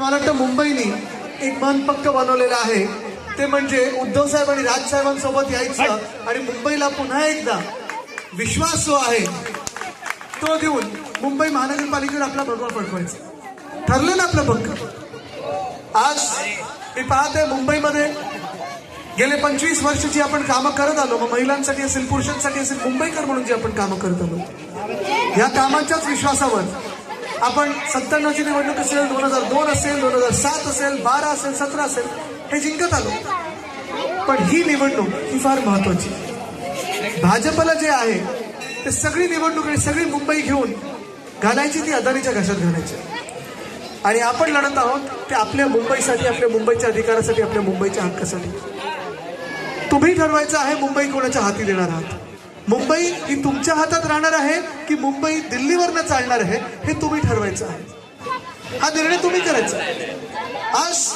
मला वाटतं मुंबईने एक मन पक्क बनवलेलं आहे, ते म्हणजे उद्धव साहेब आणि राज साहेबांसोबत यायचं आणि मुंबईला पुन्हा एकदा विश्वास जो आहे तो देऊन मुंबई महानगरपालिकेवर आपला भगवा फडकवायचा. ठरलं ना आपलं पक्क. आज मी पाहतोय मुंबईमध्ये गेले 25 वर्ष जी आपण कामं करत आलो, मग महिलांसाठी असेल पुरुषांसाठी असेल, मुंबईकर म्हणून जी आपण कामं करत आलो, या कामांच्याच विश्वासावर आपण 97ची निवडणूक असेल, 2002 असेल, 2007 असेल, 12 असेल, 17 असेल, हे जिंकत आलो. पण ही निवडणूक ही फार महत्वाची. भाजपला जे आहे ते सगळी निवडणूक आणि सगळी मुंबई घेऊन घालायची, ती अदानीच्या घशात घालायची. आणि आपण लढत आहोत ते आपल्या मुंबईसाठी, आपल्या मुंबईच्या अधिकारासाठी, आपल्या मुंबईच्या हक्कासाठी. तुम्ही ठरवायचं आहे मुंबई कोणाच्या हाती देणार आहात. मुंबई ही तुमच्या हातात राहणार आहे की मुंबई दिल्लीवरनं चालणार आहे, हे तुम्ही ठरवायचं आहे. हा निर्णय तुम्ही करायचा. आज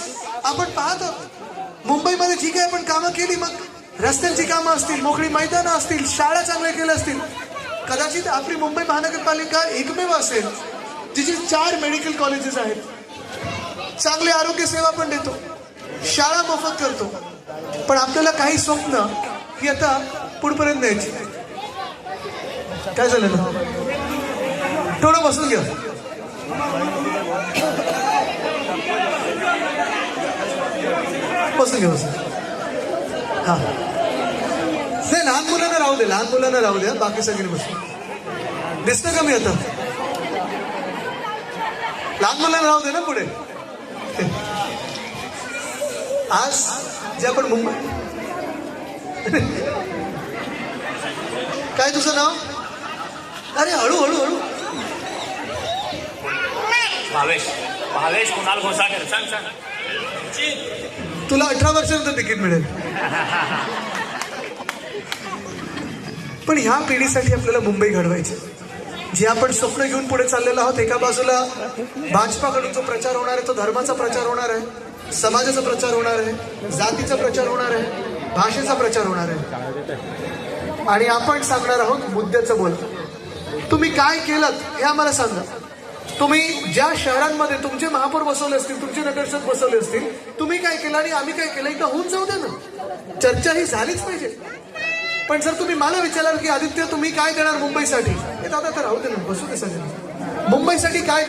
आपण पाहत आहोत मुंबईमध्ये जी काही आपण कामं केली, मग रस्त्यांची कामं असतील, मोकळी मैदानं असतील, शाळा चांगल्या केल्या असतील, कदाचित आपली मुंबई महानगरपालिका एकमेव असेल जिची 4 मेडिकल कॉलेजेस आहेत, चांगली आरोग्य सेवा पण देतो, शाळा मोफत करतो. पण आपल्याला काही स्वप्न ही आता पुढपर्यंत द्यायची. काय झालं ना, थोडं बसून घ्या. बसून घ्या, बसून. हा नाही, लहान मुलांना राहू दे, लहान मुलांना राहू द्या, बाकी सगळी बसून. दिसतं का मी आता? लहान मुलांना राहू दे ना पुढे. आज जे आपण मुंबई, काय तुझं नाव? अरे हळू हळू हळू. भावेश भावेश कुणाल घोसाळकर. सांग सांग. तुला 18 वर्षानंतर तिकीट मिळेल. पण ह्या पिढीसाठी आपल्याला मुंबई घडवायची, जे आपण स्वप्न घेऊन पुढे चाललेलो आहोत. एका बाजूला भाजपाकडून जो प्रचार होणार आहे तो धर्माचा प्रचार होणार आहे, समाजाचा प्रचार होणार आहे, जातीचा प्रचार होणार आहे, भाषेचा प्रचार होणार आहे. आणि आपण सांगणार आहोत मुद्द्याचं बोल. तुम्ही काय केलं हे आम्हाला सांगा. तुम्ही ज्या शहरांमध्ये तुमचे महापौर बसवले असतील, तुमचे नगरसेवक बसवले असतील, तुम्ही काय केलं आणि आम्ही काय केलं, एकदा होऊन जाऊ दे ना. चर्चा ही झालीच पाहिजे. पण जर तुम्ही मला विचाराल की आदित्य तुम्ही काय देणार मुंबईसाठी, हे दादा तर राहू दे ना, बसू दे सगळं. मुंबईसाठी काय